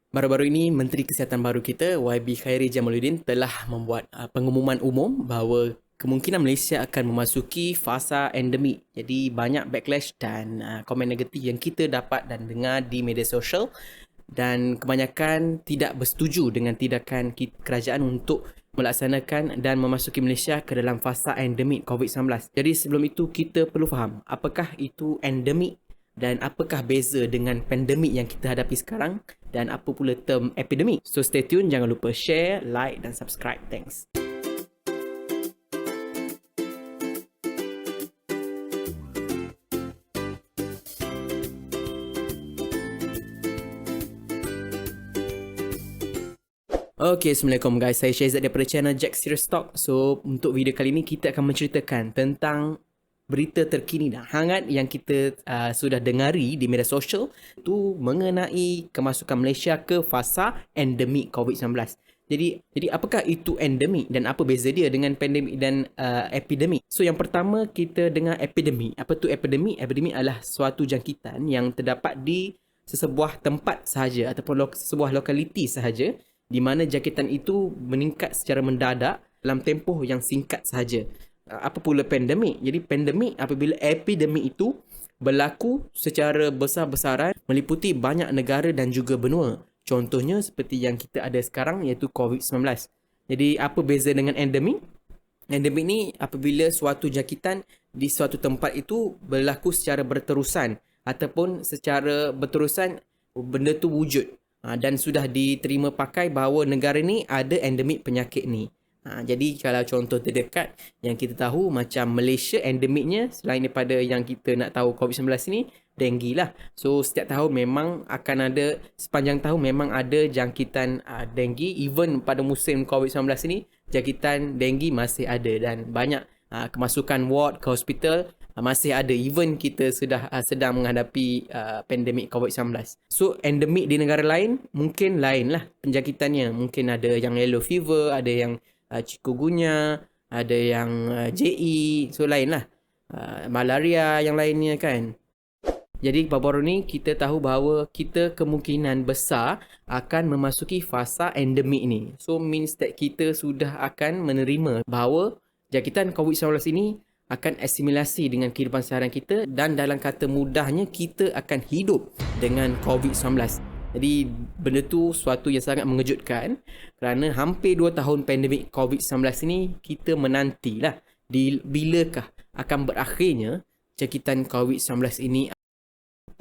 Baru-baru ini, Menteri Kesihatan baru kita, YB Khairi Jamaluddin telah membuat pengumuman umum bahawa kemungkinan Malaysia akan memasuki fasa endemik. Jadi banyak backlash dan komen negatif yang kita dapat dan dengar di media sosial dan kebanyakan tidak bersetuju dengan tindakan kerajaan untuk melaksanakan dan memasuki Malaysia ke dalam fasa endemik COVID-19. Jadi sebelum itu kita perlu faham apakah itu endemik dan apakah beza dengan pandemik yang kita hadapi sekarang dan apa pula term epidemik. So stay tune, jangan lupa share, like dan subscribe. Thanks. Okay, Assalamualaikum guys. Saya Syahzad daripada channel Jack Serious Talk. So, untuk video kali ini kita akan menceritakan tentang berita terkini dan hangat yang kita sudah dengari di media sosial itu mengenai kemasukan Malaysia ke fasa endemik COVID-19. Jadi apakah itu endemik dan apa beza dia dengan pandemik dan epidemik? So yang pertama kita dengar epidemik. Apa tu epidemik? Epidemik adalah suatu jangkitan yang terdapat di sesebuah tempat sahaja ataupun sebuah lokaliti sahaja di mana jangkitan itu meningkat secara mendadak dalam tempoh yang singkat sahaja. Apa pula pandemik? Jadi pandemik apabila epidemik itu berlaku secara besar-besaran meliputi banyak negara dan juga benua. Contohnya seperti yang kita ada sekarang iaitu COVID-19. Jadi apa beza dengan endemik? Endemik ni apabila suatu jangkitan di suatu tempat itu berlaku secara berterusan ataupun secara berterusan benda tu wujud dan sudah diterima pakai bahawa negara ni ada endemik penyakit ni. Jadi kalau contoh terdekat yang kita tahu macam Malaysia endemiknya selain daripada yang kita nak tahu COVID-19 ni, denggi lah. So setiap tahun memang akan ada, sepanjang tahun memang ada jangkitan denggi. Even pada musim COVID-19 ni, jangkitan denggi masih ada dan banyak kemasukan ward ke hospital masih ada even kita sudah sedang menghadapi pandemik COVID-19. So endemik di negara lain mungkin lain lah penjangkitannya. Mungkin ada yang yellow fever, ada yang chikungunya, ada yang JE, so lain lah. Malaria yang lainnya kan. Jadi baru-baru ni kita tahu bahawa kita kemungkinan besar akan memasuki fasa endemik ni. So means that kita sudah akan menerima bahawa jangkitan COVID-19 ini akan asimilasi dengan kehidupan seharian kita dan dalam kata mudahnya kita akan hidup dengan COVID-19. Jadi benda tu suatu yang sangat mengejutkan kerana hampir 2 tahun pandemik COVID-19 ini kita menantilah bilakah akan berakhirnya jangkitan COVID-19 ini.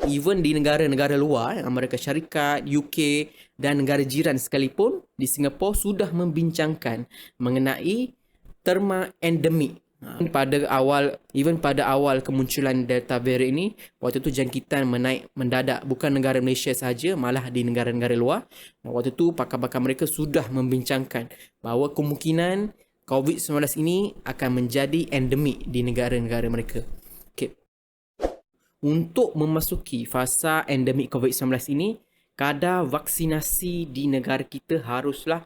Even di negara-negara luar, Amerika Syarikat, UK dan negara jiran sekalipun di Singapura sudah membincangkan mengenai terma endemik. Pada awal kemunculan Delta variant ini, waktu tu jangkitan menaik mendadak, bukan negara Malaysia sahaja, malah di negara-negara luar. Waktu tu pakar-pakar mereka sudah membincangkan bahawa kemungkinan COVID-19 ini akan menjadi endemik di negara-negara mereka. Okay. Untuk memasuki fasa endemik COVID-19 ini, kadar vaksinasi di negara kita haruslah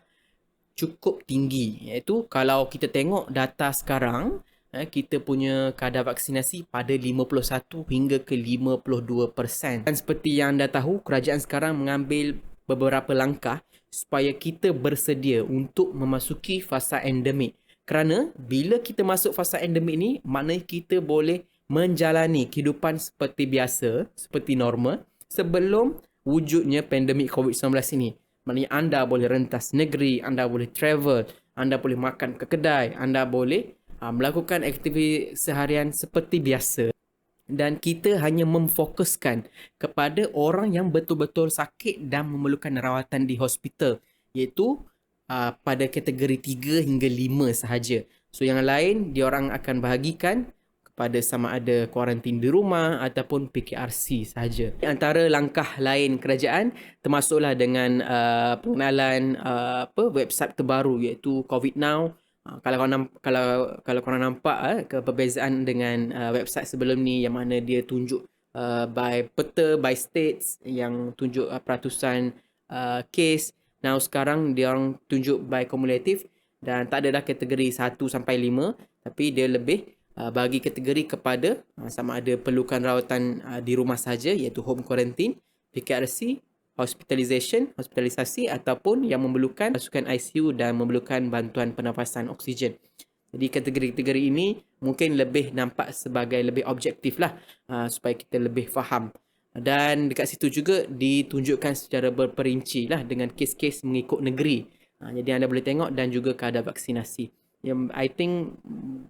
cukup tinggi, iaitu kalau kita tengok data sekarang kita punya kadar vaksinasi pada 51 hingga ke 52%. Dan seperti yang anda tahu, kerajaan sekarang mengambil beberapa langkah supaya kita bersedia untuk memasuki fasa endemik. Kerana bila kita masuk fasa endemik ni, maknanya kita boleh menjalani kehidupan seperti biasa, seperti normal sebelum wujudnya pandemik COVID-19 ini. Maknanya anda boleh rentas negeri, anda boleh travel, anda boleh makan ke kedai, anda boleh melakukan aktiviti seharian seperti biasa. Dan kita hanya memfokuskan kepada orang yang betul-betul sakit dan memerlukan rawatan di hospital, iaitu pada kategori 3 hingga 5 sahaja. So yang lain diorang akan bahagikan kepada sama ada kuarantin di rumah ataupun PKRC sahaja. Antara langkah lain kerajaan termasuklah dengan pengenalan website terbaru iaitu COVID Now. Kalau korang nampak perbezaan dengan website sebelum ni yang mana dia tunjuk by peta, by states yang tunjuk peratusan case. Now sekarang dia orang tunjuk by cumulative dan tak ada dah kategori 1 sampai 5, tapi dia lebih bagi kategori kepada sama ada perlukan rawatan di rumah saja iaitu home quarantine, PKRC, hospitalisasi ataupun yang memerlukan masukan ICU dan memerlukan bantuan pernafasan oksigen. Jadi kategori-kategori ini mungkin lebih nampak sebagai lebih objektif lah, supaya kita lebih faham. Dan dekat situ juga ditunjukkan secara berperinci lah dengan kes-kes mengikut negeri. Jadi anda boleh tengok dan juga kadar vaksinasi. I think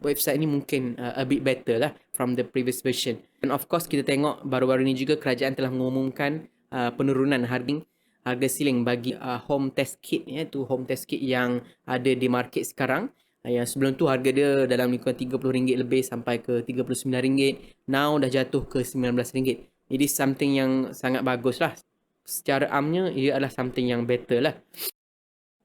website ni mungkin a bit better lah from the previous version. And of course kita tengok baru-baru ni juga kerajaan telah mengumumkan penurunan harga siling bagi home test kit, tu home test kit yang ada di market sekarang. Yang sebelum tu harga dia dalam lingkungan RM30 lebih sampai ke RM39. Now dah jatuh ke RM19. It is something yang sangat bagus lah. Secara amnya ia adalah something yang better lah.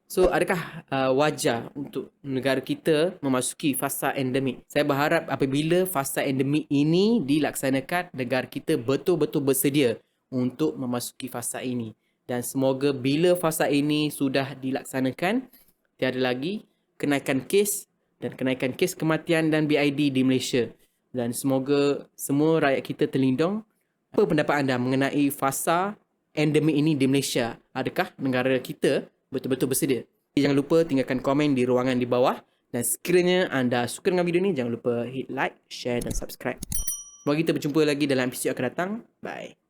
So, adakah wajar untuk negara kita memasuki fasa endemik? Saya berharap apabila fasa endemik ini dilaksanakan, negara kita betul-betul bersedia untuk memasuki fasa ini. Dan semoga bila fasa ini sudah dilaksanakan, tiada lagi kenaikan kes dan kenaikan kes kematian dan BID di Malaysia. Dan semoga semua rakyat kita terlindung. Apa pendapat anda mengenai fasa endemik ini di Malaysia? Adakah negara kita betul-betul bersedia? Jangan lupa tinggalkan komen di ruangan di bawah. Dan sekiranya anda suka dengan video ni, jangan lupa hit like, share dan subscribe. Semoga kita berjumpa lagi dalam episod akan datang. Bye.